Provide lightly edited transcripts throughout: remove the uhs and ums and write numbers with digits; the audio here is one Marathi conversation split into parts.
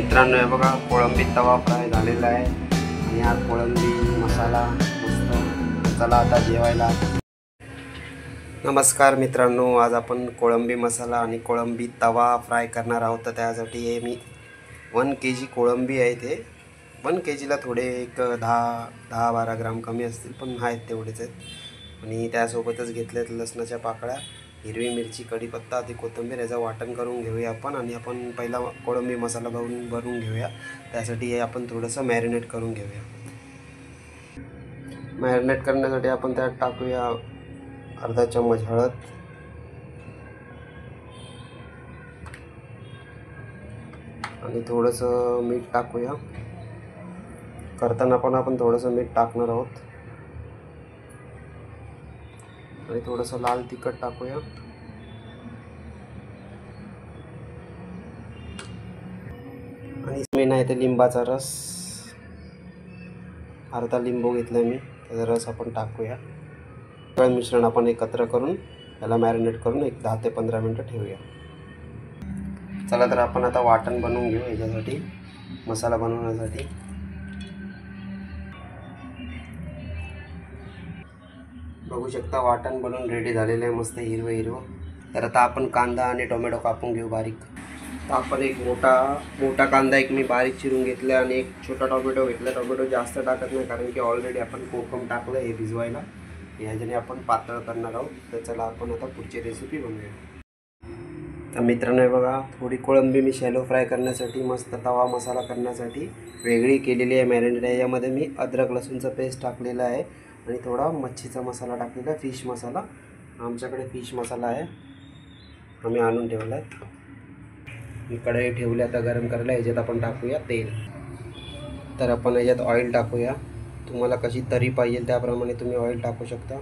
मित्रांनो हे बघा कोळंबी तवा फ्राय झालेला आहे आणि हा कोळंबी मसाला मस्त. चला आता जेवायला. नमस्कार मित्रांनो, आज आपण कोळंबी मसाला आणि कोळंबी तवा फ्राय करणार आहोत. तर त्यासाठी हे मी 1 kg कोळंबी आहे. ते 1 kgला थोडे एक 10-12 ग्राम कमी असतील, पण आहेत तेवढेच आहेत. आणि त्यासोबतच घेतलेत लसणाच्या पाकळ्या, हिरवी मिरची, कढीपत्ता आणि कोथिंबीर. याचं वाटण करून घेऊया आपण. आणि आपण पहिला कोळंबी मसाला भरून घेऊया. त्यासाठी हे आपण थोडंसं मॅरिनेट करून घेऊया. मॅरिनेट करण्यासाठी आपण त्यात टाकूया अर्धा चम्मच हळद, आणि थोडंसं मीठ टाकूया. करताना पण आपण थोडंसं मीठ टाकणार आहोत. आणि थोडंसं लाल तिखट टाकूया. आणि मेन आहे ते लिंबाचा रस, अर्धा लिंबू घेतला मी, त्याचा रस आपण टाकूया. सगळं मिश्रण आपण एकत्र करून त्याला मॅरिनेट करून एक 10 ते 15 मिनटं ठेवूया. चला तर आपण आता वाटण बनवून घेऊ. याच्यासाठी मसाला बनवण्यासाठी बघू शकता वाटण बनवून रेडी झालेलं आहे, मस्त हिरवं. तर आता आपण कांदा आणि टोमॅटो कापून घेऊ बारीक. तर आपण एक मोठा कांदा एक मी बारीक चिरून घेतला आणि एक छोटा टोमॅटो घेतला. टोमॅटो जास्त टाकत नाही, कारण की ऑलरेडी आपण कोकम टाकलं हे भिजवायला. ह्याच्याने आपण पातळ करणार आहोत. तर चला आपण आता पुढची रेसिपी बनवूया. तर मित्रांनो हे बघा, थोडी कोळंबी मी शॅलो फ्राय करण्यासाठी, मस्त तवा मसाला करण्यासाठी वेगळी केलेली आहे मॅरिनेट. यामध्ये मी अद्रक लसूणचा पेस्ट टाकलेला आहे आणि थोडा मच्छीचा मसाला टाकलेला आहे, फिश मसाला. आमच्याकडे फिश मसाला आहे, आम्ही आणून ठेवला आहे. मी कढई ठेवली आता गरम करायला. याच्यात आपण टाकूया तेल. तर आपण याच्यात ऑइल टाकूया. तुम्हाला कशी तरी पाहिजे त्याप्रमाणे तुम्ही ऑइल टाकू शकता.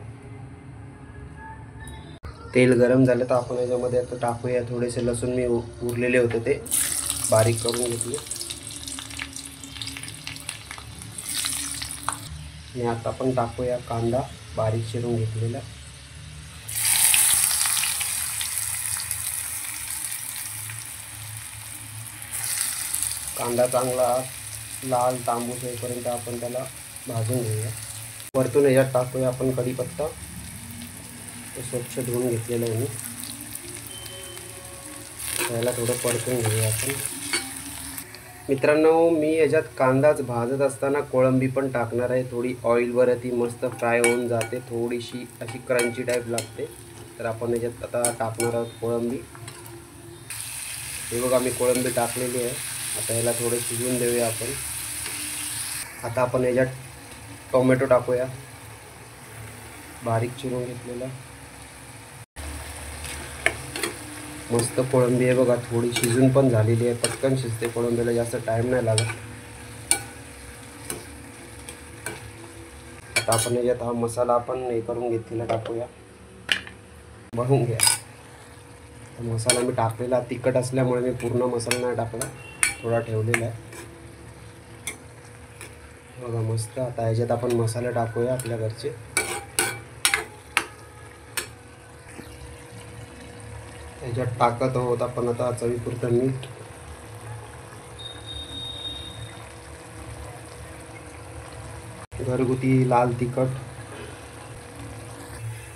तेल गरम झालं तर आपण याच्यामध्ये आता टाकूया थोडेसे लसूण. मी उरलेले होते ते बारीक करून घेतले. आणि आता आपण टाकूया कांदा बारीक चिरून घेतलेला. कांदा चांगला लाल तांबूस होईपर्यंत आपण त्याला भाजून घेऊया. वरतून याच्यात टाकूया आपण कढीपत्ता, स्वच्छ धुवून घेतलेलं आहे मी. त्याला थोडं परतून घेऊया आपण. मित्रांनो मी याच्यात कांदाच भाजत असताना कोळंबी पण टाकणार आहे. थोडी ऑइलवर ती मस्त फ्राय होऊन जाते, थोडीशी अशी क्रंची टाईप लागते. तर आपण याच्यात आता टाकणार आहोत कोळंबी. हे बघा मी कोळंबी टाकलेली आहे. आता याला थोडं शिजवून देऊया आपण. आता आपण याच्यात टोमॅटो टाकूया बारीक चिरून घेतलेला. मस्त कोळंबी आहे बघा, थोडी शिजून पण झालेली आहे. पटकन शिजते कोळंबीला, जास्त टाईम नाही लागत. आता आपण याच्यात हा मसाला आपण हे करून घेतलेला टाकूया, बनवून घ्या. मसाला मी टाकलेला तिखट असल्यामुळे मी पूर्ण मसाला नाही टाकला, थोडा ठेवलेला आहे बघा मस्त. आता ह्याच्यात आपण मसाले टाकूया आपल्या घरचे. ह्याच्यात टाकत आहोत आपण आता चवीपुरतं मीठ, घरगुती लाल तिखट.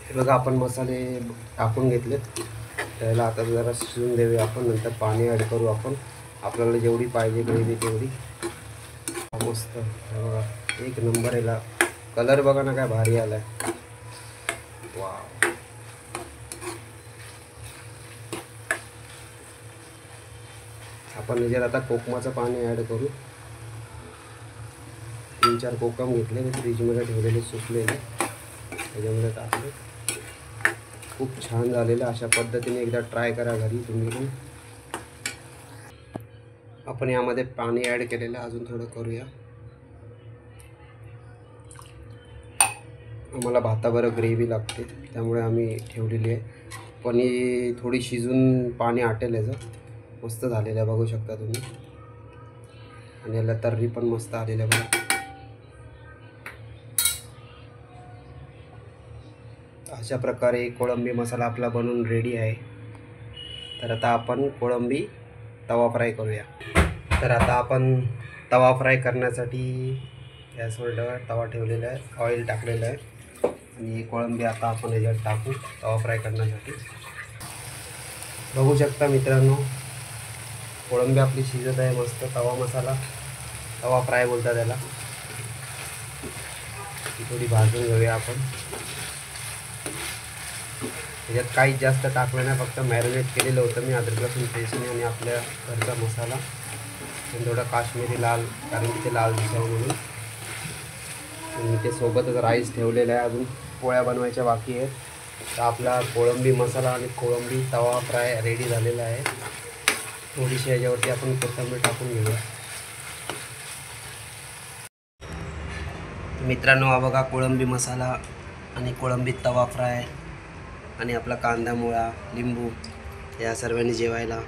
हे बघा आपण मसाले टाकून घेतलेत. त्याला आता जरा शिजून देऊया आपण. नंतर पाणी ॲड करू आपण, आपल्याला जेवढी पाहिजे ग्रेव्ही तेवढी. मस्त बघा, एक नंबर. याला कलर बघा ना काय भारी आला आहे. वाव. आपण याच्यात आता कोकमाचं पाणी ॲड करू. 3-4 कोकम घेतले, ते फ्रीजमध्ये ठेवलेले सुकलेले, त्याच्यामध्ये टाकले. खूप छान झालेलं. अशा पद्धतीने एकदा ट्राय करा घरी तुम्ही पण. आपण यामध्ये पाणी ॲड केलेलं, अजून थोडं करूया. आम्हाला भाताबरोबर ग्रेव्ही लागते, त्यामुळे आम्ही ठेवलेली आहे. पण ही थोडी शिजून पाणी आटेल याचं. मस्त झालेलं आहे बघू शकता तुम्ही. आणि याला तर्री पण मस्त आलेलं आहे बघा. अशा प्रकारे कोळंबी मसाला आपला बनवून रेडी आहे. तर आता आपण कोळंबी तवा फ्राय करूया. तर आता आपण तवा फ्राय करण्यासाठी गॅसवर तवा ठेवलेला आहे, ऑइल टाकलेलं आहे आणि हे कोळंबी आता आपण याच्यात टाकू तवा फ्राय करण्यासाठी. बघू शकता मित्रांनो, कोळंबी आपली शिजत आहे मस्त. तवा मसाला, तवा फ्राय बोलतात त्याला. ती थोडी भाजून घेऊया आपण. त्याच्यात काहीच जास्त टाकलं नाही, फक्त मॅरिनेट केलेलं होतं मी अद्रक लसूण पेस्टने आणि आपल्या घरचा मसाला आणि थोडा काश्मीरी लाल, कारण की ते लाल दिसावं म्हणून. आणि ते सोबतच राईस ठेवलेला आहे, अजून पोळ्या बनवायच्या बाकी आहेत. तर आपला कोळंबी मसाला आणि कोळंबी तवा फ्राय रेडी झालेला आहे. थोडीशी याच्यावरती आपण कोथिंबीर टाकून घेऊया. मित्रांनो, हा बघा कोळंबी मसाला आणि कोळंबी तवा फ्राय आणि आपला कांदा, मुळा, लिंबू या सर्वांनी जेवायला